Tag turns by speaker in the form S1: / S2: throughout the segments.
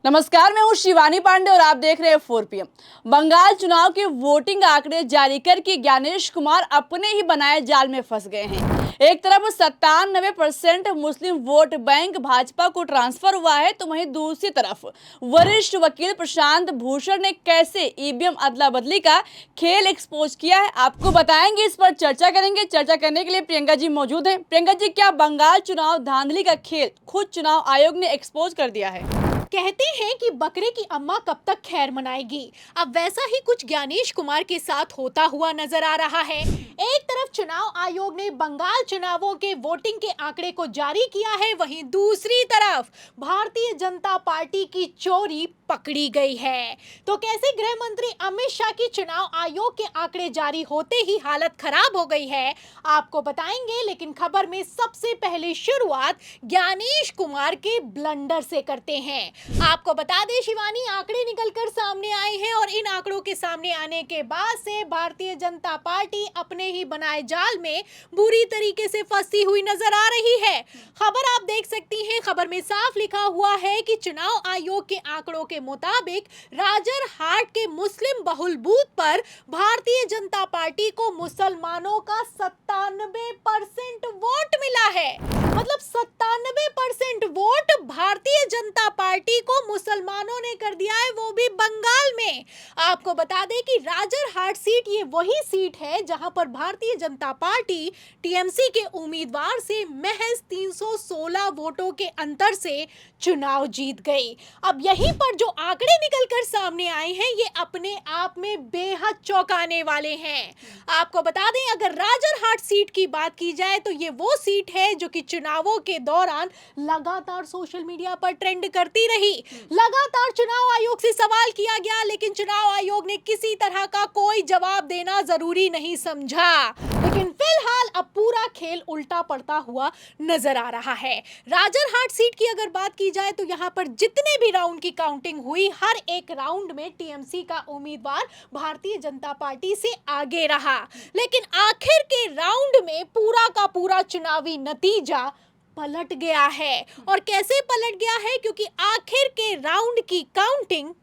S1: नमस्कार, मैं हूँ शिवानी पांडे और आप देख रहे हैं 4 PM। बंगाल चुनाव के वोटिंग आंकड़े जारी करके ज्ञानेश कुमार अपने ही बनाए जाल में फंस गए हैं। एक तरफ 97% मुस्लिम वोट बैंक भाजपा को ट्रांसफर हुआ है, तो वहीं दूसरी तरफ वरिष्ठ वकील प्रशांत भूषण ने कैसे ईवीएम अदला बदली का खेल एक्सपोज किया है, आपको बताएंगे। इस पर चर्चा करेंगे। चर्चा करने के लिए प्रियंका जी मौजूद हैं। प्रियंका जी, क्या बंगाल चुनाव धांधली का खेल खुद चुनाव आयोग ने एक्सपोज कर दिया है?
S2: कहते हैं कि बकरे की अम्मा कब तक खैर मनाएगी। अब वैसा ही कुछ ज्ञानेश कुमार के साथ होता हुआ नजर आ रहा है। एक तरफ चुनाव आयोग ने बंगाल चुनावों के वोटिंग के आंकड़े को जारी किया है, वहीं दूसरी तरफ भारतीय जनता पार्टी की चोरी पकड़ी गई है। तो कैसे गृह मंत्री अमित शाह की चुनाव आयोग के आंकड़े जारी होते ही हालत खराब हो गई है, आपको बताएंगे। लेकिन खबर में सबसे पहले शुरुआत ज्ञानेश कुमार के ब्लंडर से करते हैं। आपको बता दें शिवानी, आंकड़े निकलकर सामने आए हैं और इन आंकड़ों के सामने आने के बाद से भारतीय जनता पार्टी अपने ही बनाए जाल में बुरी तरीके से फंसी हुई नजर आ रही है। खबर आप देख सकती हैं, खबर में साफ लिखा हुआ है कि चुनाव आयोग के आंकड़ों के मुताबिक राजरहाट के मुस्लिम बहुल बूथ पर भारतीय जनता पार्टी को मुसलमानों का 97% वोट मिला है। मतलब 97% वोट भारतीय जनता पार्टी को मुसलमानों ने कर दिया है, वो भी बंगाल में। आपको बता दें कि राजरहाट सीट ये वही सीट है जहां पर भारतीय जनता पार्टी टीएमसी के उम्मीदवार से महज 316 वोटों के अंतर से चुनाव जीत गई। अब यहीं पर जो आंकड़े निकलकर सामने आए हैं, ये अपने आप में बेहद चौंकाने वाले हैं। आपको बता दें, अगर राजरहाट सीट की बात की जाए तो ये वो सीट है जो कि चुनावों के दौरान लगातार सोशल मीडिया पर ट्रेंड करती रही। लगातार चुनाव आयोग से सवाल किया गया, लेकिन चुनाव आयोग ने किसी तरह का कोई जवाब देना जरूरी नहीं समझा। लेकिन फिलहाल अब पूरा खेल उल्टा पड़ता हुआ नजर आ रहा है। राजरहाट सीट की अगर बात की जाए तो यहाँ पर जितने भी राउंड की काउंटिंग हुई, हर एक राउंड में टीएमसी का उम्मीदवार भारतीय जनता पार्टी से आगे रहा। लेकिन आखिर के राउंड में पूरा का पूरा चुनावी नतीजा पलट गया है। और कैसे पलट गया है? क्योंकि आखिर के राउंड की काउंटिंग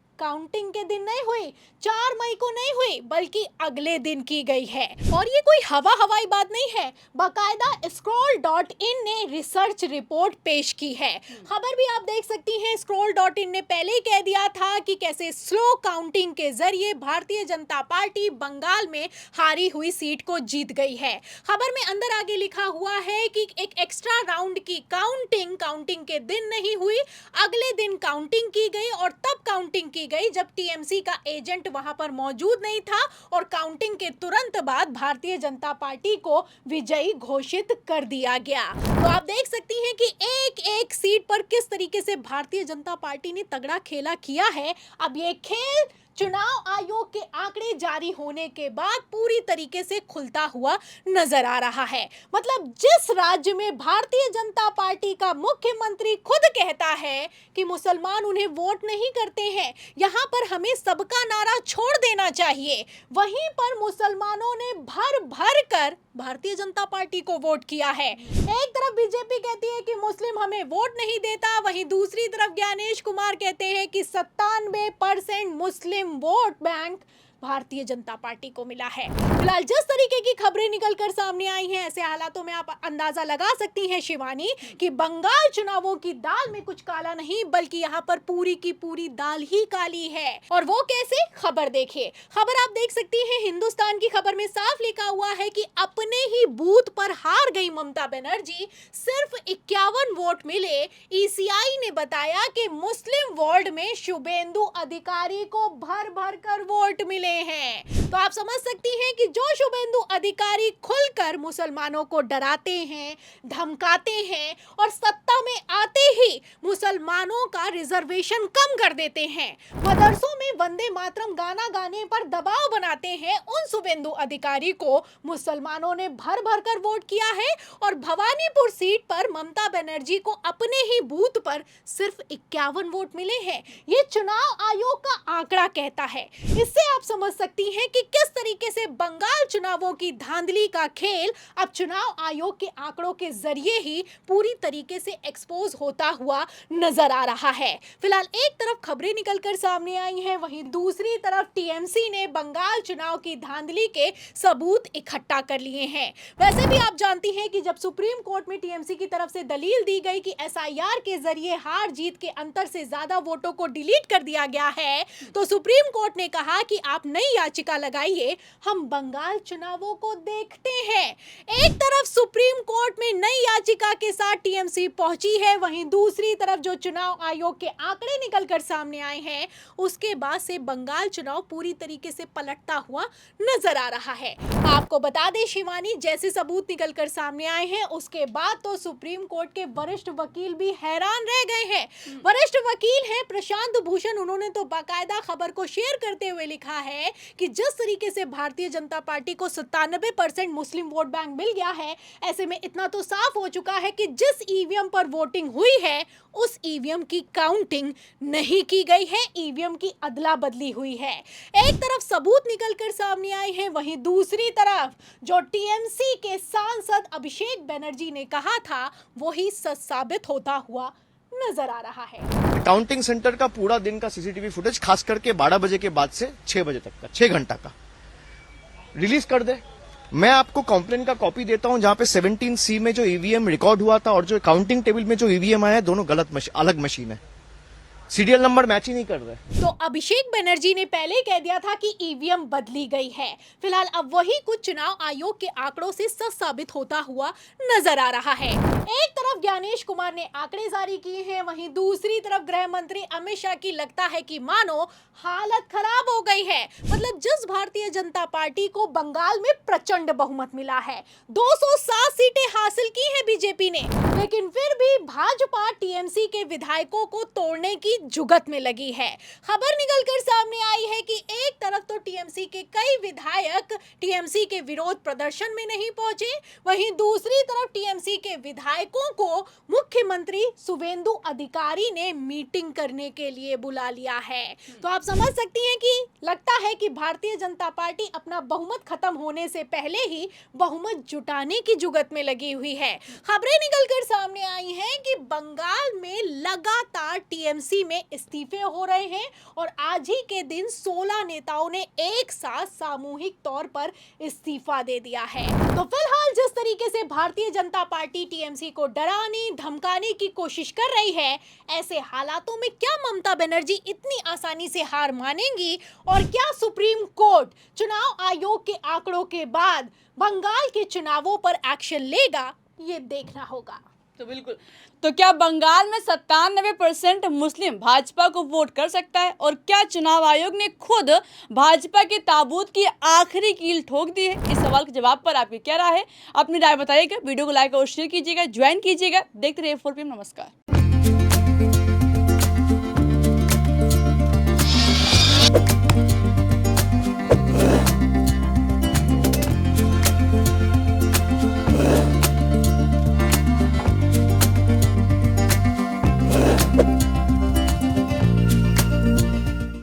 S2: के दिन नहीं हुई, 4 मई को नहीं हुई, बल्कि अगले दिन की गई है। और ये कोई हवाई बात नहीं है, बाकायदा scroll.in ने रिसर्च रिपोर्ट पेश की है। खबर भी आप देख सकती हैं। scroll.in ने पहले ही कह दिया था कि कैसे स्लो काउंटिंग के जरिए भारतीय जनता पार्टी बंगाल में हारी हुई सीट को जीत गई है। खबर में अंदर आगे लिखा हुआ है कि एक एक्स्ट्रा राउंड की काउंटिंग के दिन नहीं हुई, अगले दिन काउंटिंग की गई और तब काउंटिंग की गई जब टीएमसी का एजेंट वहां पर मौजूद नहीं था, और काउंटिंग के तुरंत बाद भारतीय जनता पार्टी को विजयी घोषित कर दिया गया। तो आप देख सकती हैं कि एक एक सीट पर किस तरीके से भारतीय जनता पार्टी ने तगड़ा खेला किया है। अब ये खेल चुनाव आयोग के आंकड़े जारी होने के बाद पूरी तरीके से खुलता हुआ नजर आ रहा है। मतलब जिस राज्य में भारतीय जनता पार्टी का मुख्यमंत्री खुद कहता है कि मुसलमान उन्हें वोट नहीं करते हैं, यहाँ पर हमें सबका नारा छोड़ देना चाहिए, वहीं पर मुसलमानों ने भर भर कर भारतीय जनता पार्टी को वोट किया है। एक तरफ बीजेपी कहती है कि मुस्लिम हमें वोट नहीं देता, वहीं दूसरी तरफ ज्ञानेश कुमार कहते हैं कि 97% मुस्लिम vote bank Bharatiya Janata party को मिला है। फिलहाल जिस तरीके की खबरें निकलकर सामने आई हैं, ऐसे हालातों में आप अंदाजा लगा सकती हैं शिवानी कि बंगाल चुनावों की दाल में कुछ काला नहीं, बल्कि यहाँ पर पूरी की पूरी दाल ही काली है। और वो कैसे? खबर देखिए। खबर आप देख सकती हैं, हिंदुस्तान की खबर में साफ लिखा हुआ है कि अपने ही बूथ पर हार गई ममता बनर्जी, सिर्फ 51 वोट मिले। ईसीआई ने बताया कि मुस्लिम वार्ड में शुभेंदु अधिकारी को भर भर कर वोट मिले हैं। तो आप समझ सकती हैं कि जो शुभेंदु अधिकारी खुलकर मुसलमानों को डराते हैं, धमकाते हैं और सत्ता में आते ही मुसलमानों का रिजर्वेशन कम कर देते हैं, मदरसों में वंदे मातरम गाना गाने पर दबाव बनाते हैं, उन शुभेंदु अधिकारी को मुसलमानों ने भर भर कर वोट किया है। और भवानीपुर सीट पर ममता बनर्जी को अपने ही बूथ पर सिर्फ 51 वोट मिले हैं। ये चुनाव आयोग का आंकड़ा कहता है। इससे आप समझ सकती हैं कि किस तरीके से बंगाल चुनावों की धांधली का खेल अब चुनाव आयोग के आंकड़ों के जरिए ही पूरी तरीके से एक्सपोज होता हुआ नजर आ रहा है। फिलहाल एक तरफ खबरें निकलकर सामने आई हैं, वहीं दूसरी तरफ टीएमसी ने बंगाल चुनाव की धांधली के सबूत इकट्ठा कर लिए हैं। वैसे भी आप जानती हैं कि जब सुप्रीम कोर्ट में टीएमसी की तरफ से दलील दी गई कि एसआईआर के जरिए हार जीत के अंतर से ज्यादा वोटों को डिलीट कर दिया गया है, तो सुप्रीम कोर्ट ने कहा कि आप नई याचिका लगाइए, हम बंगाल चुनावों को देखते हैं। एक तरफ सुप्रीम कोर्ट में नई याचिका के साथ टीएमसी पहुंची है, वहीं दूसरी तरफ जो चुनाव आयोग के आंकड़े निकलकर सामने आए हैं, उसके बाद से बंगाल चुनाव पूरी तरीके से पलटता हुआ नजर आ रहा है। आपको बता दें शिवानी, जैसे सबूत निकलकर सामने आए हैं उसके बाद तो सुप्रीम कोर्ट के वरिष्ठ वकील भी हैरान रह गए हैं। वरिष्ठ वकील हैं प्रशांत भूषण, उन्होंने तो बाकायदा खबर को शेयर करते हुए लिखा है कि जिस तरीके से भारतीय जनता पार्टी को 97% मुस्लिम वोट बैंक मिल गया है, ऐसे में इतना तो साफ हो चुका है कि जिस ईवीएम पर वोटिंग हुई है उस ईवीएम की काउंटिंग नहीं की गई है, ईवीएम की अदला बदली हुई है। एक तरफ सबूत निकलकर सामने आए हैं, वहीं दूसरी तरफ जो टीएमसी के सांसद अभिषेक बनर्जी ने कहा था वही सच साबित होता हुआ नजर आ रहा है।
S3: काउंटिंग सेंटर का पूरा दिन का सीसीटीवी फुटेज खास करके 12 बजे के बाद से 6 बजे तक का 6 घंटा का रिलीज कर दे। मैं आपको कॉम्प्लेन का कॉपी देता हूं जहां पे 17C में जो ईवीएम रिकॉर्ड हुआ था और जो काउंटिंग टेबल में जो ईवीएम आया है दोनों अलग मशीन है, सीरियल नंबर मैच ही नहीं कर रहे।
S2: तो अभिषेक बनर्जी ने पहले कह दिया था कि ईवीएम बदली गई है। फिलहाल अब वही कुछ चुनाव आयोग के आंकड़ों से सच साबित होता हुआ नजर आ रहा है। एक तरफ ज्ञानेश कुमार ने आंकड़े जारी किए हैं, वहीं दूसरी तरफ गृह मंत्री अमित शाह की लगता है कि मानो हालत खराब हो गई है। मतलब जिस भारतीय जनता पार्टी को बंगाल में प्रचंड बहुमत मिला है, 207 सीटें हासिल की है बीजेपी ने, लेकिन फिर भी भाजपा टीएमसी के विधायकों को तोड़ने की जुगत में लगी है। खबर निकलकर सामने आई है कि एक तरफ तो टीएमसी के कई विधायक टीएमसी के विरोध प्रदर्शन में नहीं पहुंचे, वहीं दूसरी तरफ टीएमसी के विधायकों को मुख्यमंत्री शुवेंदु अधिकारी ने मीटिंग करने के लिए बुला लिया है। तो आप समझ सकती हैं कि लगता है कि भारतीय जनता पार्टी अपना बहुमत खत्म होने से पहले ही बहुमत जुटाने की जुगत में लगी हुई है। खबरें निकलकर सामने आई हैं कि बंगाल में लगातार टीएमसी में इस्तीफे हो रहे हैं और आज ही के दिन 16 नेताओं ने एक साथ सामूहिक तौर पर इस्तीफा दे दिया है। तो फिलहाल जिस तरीके से भारतीय जनता पार्टी टीएमसी को डराने धमकाने की कोशिश कर रही है, ऐसे हालातों में क्या ममता बनर्जी इतनी आसानी से हार मानेंगी और क्या सुप्रीम कोर्ट चुनाव आयोग के आंकड़ों के बाद बंगाल के चुनावों पर एक्शन लेगा, ये देखना होगा।
S1: तो बिल्कुल, तो क्या बंगाल में 97% मुस्लिम भाजपा को वोट कर सकता है और क्या चुनाव आयोग ने खुद भाजपा के ताबूत की आखिरी कील ठोक दी है? इस सवाल के जवाब पर आपकी क्या राय है? अपनी राय बताइएगा, वीडियो को लाइक और शेयर कीजिएगा, ज्वाइन कीजिएगा। देखते रहिए 4PM। नमस्कार।